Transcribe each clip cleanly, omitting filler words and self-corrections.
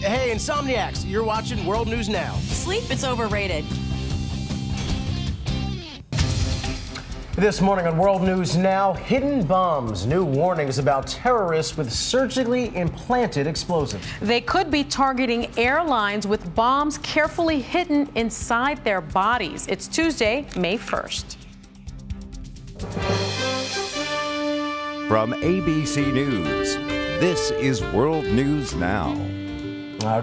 Hey, Insomniacs, you're watching World News Now. Sleep, it's overrated. This morning on World News Now, hidden bombs, new warnings about terrorists with surgically implanted explosives. They could be targeting airlines with bombs carefully hidden inside their bodies. It's Tuesday, May 1st. From ABC News, this is World News Now.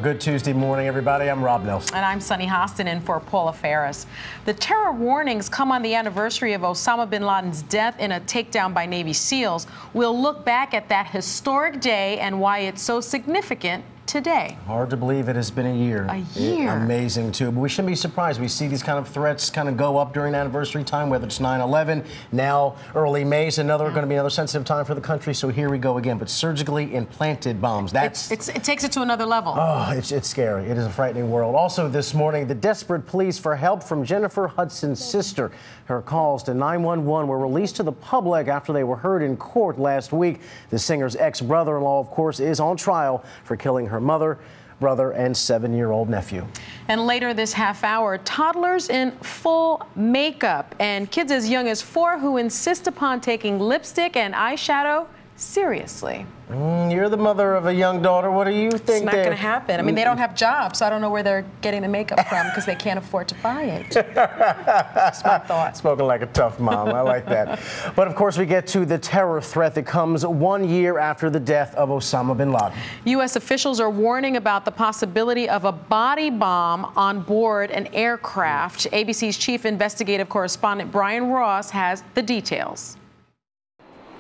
Good Tuesday morning, everybody. I'm Rob Nelson. And I'm Sunny Hostin in for Paula Ferris. The terror warnings come on the anniversary of Osama bin Laden's death in a takedown by Navy SEALs. We'll look back at that historic day and why it's so significant today. Hard to believe it has been a year. A year. Amazing, too. But we shouldn't be surprised. We see these kind of threats kind of go up during anniversary time, whether it's 9/11, now early May is going to be another sensitive time for the country. So here we go again. But surgically implanted bombs. It takes it to another level. Oh, it's scary. It is a frightening world. Also this morning, the desperate pleas for help from Jennifer Hudson's sister. Her calls to 911 were released to the public after they were heard in court last week. The singer's ex-brother-in-law, of course, is on trial for killing her mother, brother, and 7-year-old nephew. And later this half hour, toddlers in full makeup and kids as young as 4 who insist upon taking lipstick and eyeshadow seriously. You're the mother of a young daughter. What do you think? It's not going to happen. I mean, they don't have jobs, so I don't know where they're getting the makeup from because they can't afford to buy it. That's my thought. Spoken like a tough mom. I like that. But of course, we get to the terror threat that comes 1 year after the death of Osama bin Laden. U.S. officials are warning about the possibility of a body bomb on board an aircraft. ABC's chief investigative correspondent Brian Ross has the details.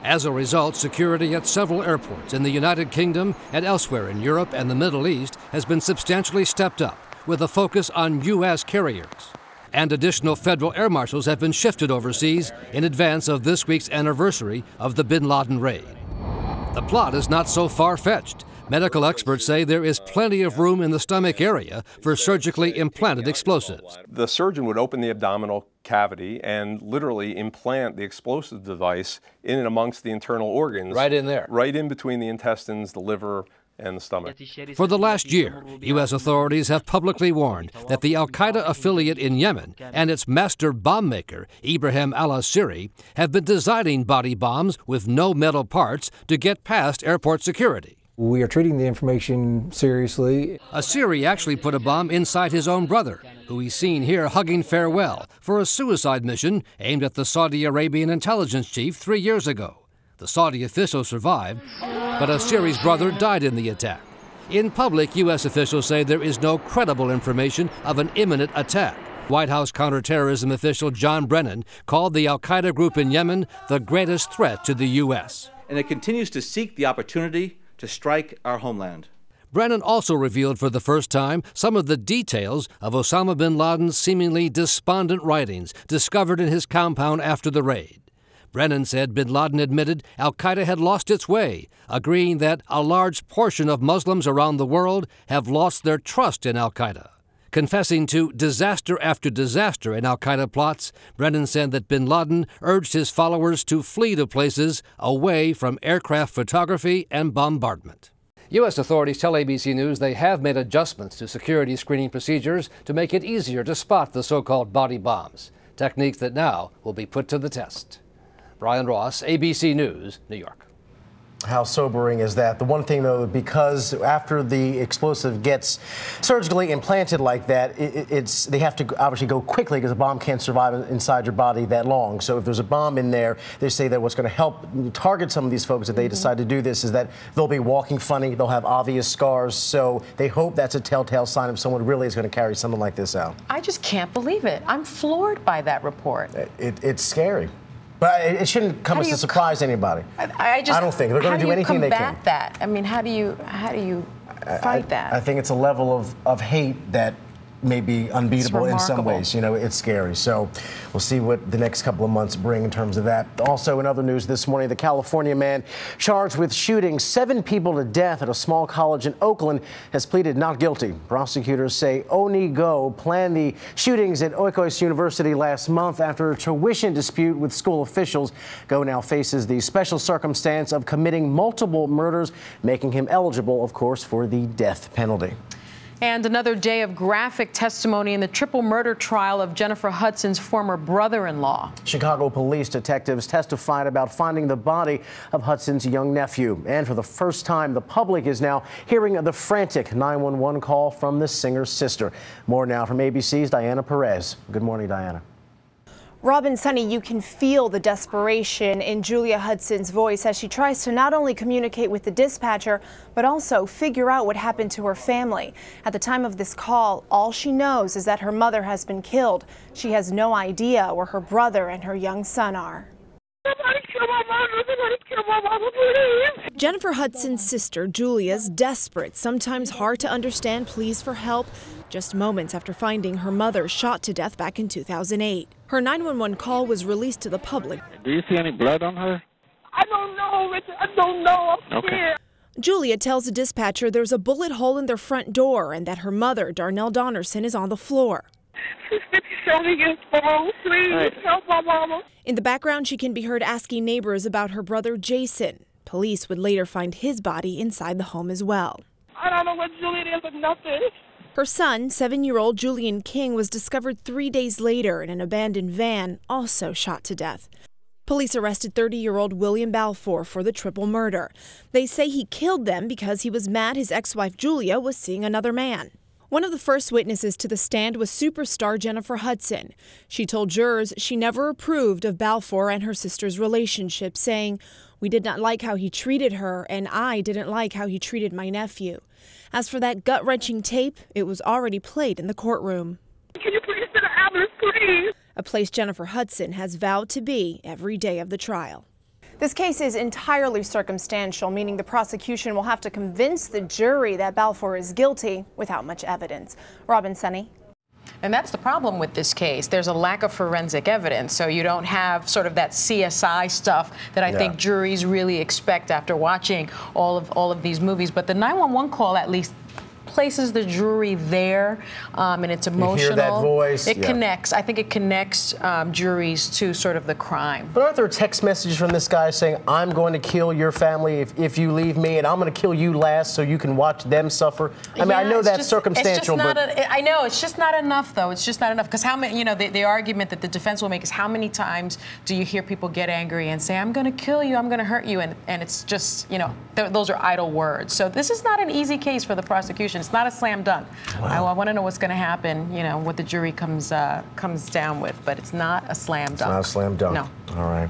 As a result, security at several airports in the United Kingdom and elsewhere in Europe and the Middle East has been substantially stepped up, with a focus on U.S. carriers. And additional federal air marshals have been shifted overseas in advance of this week's anniversary of the bin Laden raid. The plot is not so far-fetched. Medical experts say there is plenty of room in the stomach area for surgically implanted explosives. The surgeon would open the abdominal cavity and literally implant the explosive device in and amongst the internal organs. Right in there. Right in between the intestines, the liver, and the stomach. For the last year, U.S. authorities have publicly warned that the al-Qaeda affiliate in Yemen and its master bomb maker, Ibrahim al-Assiri, have been designing body bombs with no metal parts to get past airport security. We are treating the information seriously. Assiri actually put a bomb inside his own brother, who he's seen here hugging farewell for a suicide mission aimed at the Saudi Arabian intelligence chief 3 years ago. The Saudi official survived, but Assiri's brother died in the attack. In public, U.S. officials say there is no credible information of an imminent attack. White House counterterrorism official John Brennan called the al-Qaeda group in Yemen the greatest threat to the U.S. And it continues to seek the opportunity to strike our homeland. Brennan also revealed for the first time some of the details of Osama bin Laden's seemingly despondent writings discovered in his compound after the raid. Brennan said bin Laden admitted al-Qaeda had lost its way, agreeing that a large portion of Muslims around the world have lost their trust in al-Qaeda. Confessing to disaster after disaster in al-Qaeda plots, Brennan said that bin Laden urged his followers to flee to places away from aircraft photography and bombardment. U.S. authorities tell ABC News they have made adjustments to security screening procedures to make it easier to spot the so-called body bombs, techniques that now will be put to the test. Brian Ross, ABC News, New York. How sobering is that? The one thing, though, because after the explosive gets surgically implanted like that, they have to obviously go quickly because a bomb can't survive inside your body that long. So if there's a bomb in there, they say that what's going to help target some of these folks if they decide to do this is that they'll be walking funny, they'll have obvious scars. So they hope that's a telltale sign of someone really is going to carry something like this out. I just can't believe it. I'm floored by that report. It's scary. But it shouldn't come as a surprise to anybody. I don't think they're going to do anything they can. How do you combat that? I mean, how do you fight that? I think it's a level of hate that may be unbeatable in some ways. You know, it's scary. So we'll see what the next couple of months bring in terms of that. Also, in other news this morning, the California man charged with shooting 7 people to death at a small college in Oakland has pleaded not guilty. Prosecutors say Oni Go planned the shootings at Oikos University last month after a tuition dispute with school officials. Go now faces the special circumstance of committing multiple murders, making him eligible, of course, for the death penalty. And another day of graphic testimony in the triple murder trial of Jennifer Hudson's former brother-in-law. Chicago police detectives testified about finding the body of Hudson's young nephew. And for the first time, the public is now hearing the frantic 911 call from the singer's sister. More now from ABC's Diana Perez. Good morning, Diana. Robin, Sonny, you can feel the desperation in Julia Hudson's voice as she tries to not only communicate with the dispatcher, but also figure out what happened to her family. At the time of this call, all she knows is that her mother has been killed. She has no idea where her brother and her young son are. Jennifer Hudson's sister, Julia's desperate, sometimes hard to understand pleas for help, just moments after finding her mother shot to death back in 2008. Her 911 call was released to the public. Do you see any blood on her? I don't know, Richard. I don't know. I'm scared. Julia tells the dispatcher there's a bullet hole in their front door and that her mother, Darnell Donnerson, is on the floor. She's 57 years old. Please help my mama. In the background, she can be heard asking neighbors about her brother Jason. Police would later find his body inside the home as well. I don't know what Julian is or nothing. Her son, 7-year-old Julian King, was discovered 3 days later in an abandoned van, also shot to death. Police arrested 30-year-old William Balfour for the triple murder. They say he killed them because he was mad his ex-wife Julia was seeing another man. One of the first witnesses to the stand was superstar Jennifer Hudson. She told jurors she never approved of Balfour and her sister's relationship, saying, "We did not like how he treated her, and I didn't like how he treated my nephew." As for that gut-wrenching tape, it was already played in the courtroom. Can you please send an ambulance, please? A place Jennifer Hudson has vowed to be every day of the trial. This case is entirely circumstantial, meaning the prosecution will have to convince the jury that Balfour is guilty without much evidence. Robin, Sonny. And that's the problem with this case. There's a lack of forensic evidence, so you don't have sort of that CSI stuff that I think juries really expect after watching all of these movies. But the 911 call at least places the jury there, and it's emotional. You hear that voice. It connects. I think it connects juries to sort of the crime. But aren't there text messages from this guy saying, "I'm going to kill your family if you leave me, and I'm going to kill you last so you can watch them suffer"? I mean, I know that's circumstantial, but I know it's just not enough, though. It's just not enough because how many? You know, the argument that the defense will make is how many times do you hear people get angry and say, "I'm going to kill you, I'm going to hurt you," and it's just, you know, those are idle words. So this is not an easy case for the prosecution. It's not a slam dunk. Wow. I want to know what's going to happen, you know, what the jury comes down with, but it's not a slam dunk. It's not a slam dunk. No. All right.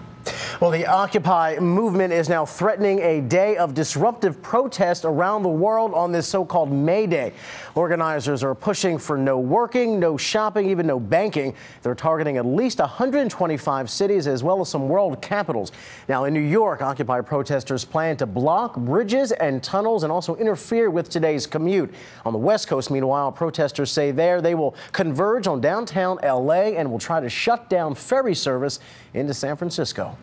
Well, the Occupy movement is now threatening a day of disruptive protest around the world on this so-called May Day. Organizers are pushing for no working, no shopping, even no banking. They're targeting at least 125 cities as well as some world capitals. Now, in New York, Occupy protesters plan to block bridges and tunnels and also interfere with today's commute. On the West Coast, meanwhile, protesters say they will converge on downtown L.A. and will try to shut down ferry service into San Francisco.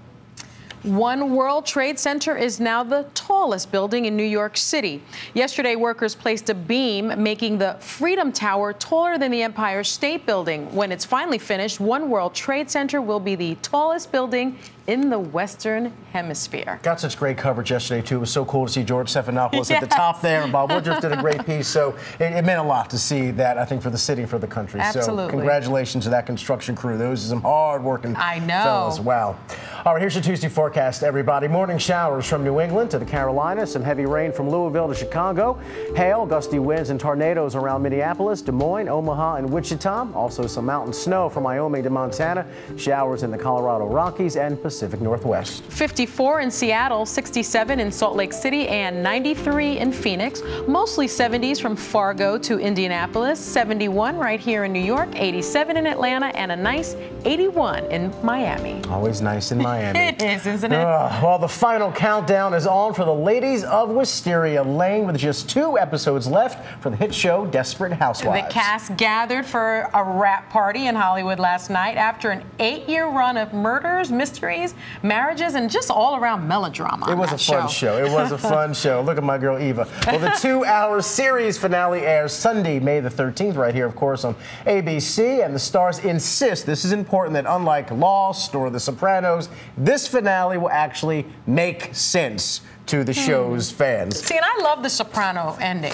One World Trade Center is now the tallest building in New York City. Yesterday, workers placed a beam making the Freedom Tower taller than the Empire State Building. When it's finally finished, One World Trade Center will be the tallest building in the Western Hemisphere. Got such great coverage yesterday, too. It was so cool to see George Stephanopoulos at the top there, and Bob Woodruff did a great piece. So it meant a lot to see that, I think, for the city and for the country. Absolutely. So congratulations to that construction crew. Those are some hard-working fellas. Wow. All right, here's your Tuesday forecast, everybody. Morning showers from New England to the Carolinas, some heavy rain from Louisville to Chicago, hail, gusty winds and tornadoes around Minneapolis, Des Moines, Omaha, and Wichita. Also some mountain snow from Wyoming to Montana, showers in the Colorado Rockies and Pacific Northwest. 54 in Seattle, 67 in Salt Lake City, and 93 in Phoenix. Mostly 70s from Fargo to Indianapolis, 71 right here in New York, 87 in Atlanta, and a nice 81 in Miami. Always nice in Miami. It is, isn't it? Well, the final countdown is on for the ladies of Wisteria Lane with just 2 episodes left for the hit show Desperate Housewives. The cast gathered for a wrap party in Hollywood last night after an 8-year run of murders, mysteries, marriages, and just all-around melodrama. It was a fun show. It was a fun show. Look at my girl Eva. Well, the 2-hour series finale airs Sunday, May the 13th, right here, of course, on ABC. And the stars insist, this is important, that unlike Lost or The Sopranos, this finale will actually make sense to the show's fans. See, and I love the Soprano ending.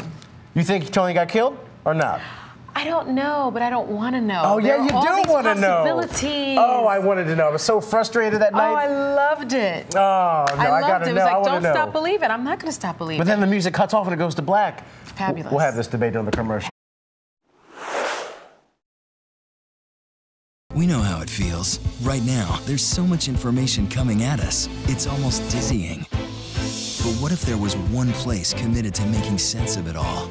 You think Tony got killed? or not? I don't know, but I don't want to know. Oh, yeah, you do want to know. Possibilities. Oh, I wanted to know. I was so frustrated that night. Oh, I loved it. Oh, no, I got to know. It was like, don't know. stop believing. I'm not going to stop believing. But then the music cuts off and it goes to black. Fabulous. We'll have this debate on the commercial. We know how it feels. Right now, there's so much information coming at us, it's almost dizzying. But what if there was one place committed to making sense of it all?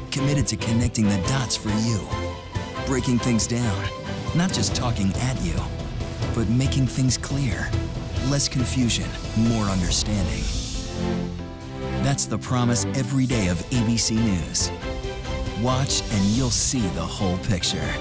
Committed to connecting the dots for you. Breaking things down. Not just talking at you, but making things clear. Less confusion, more understanding. That's the promise every day of ABC News. Watch and you'll see the whole picture.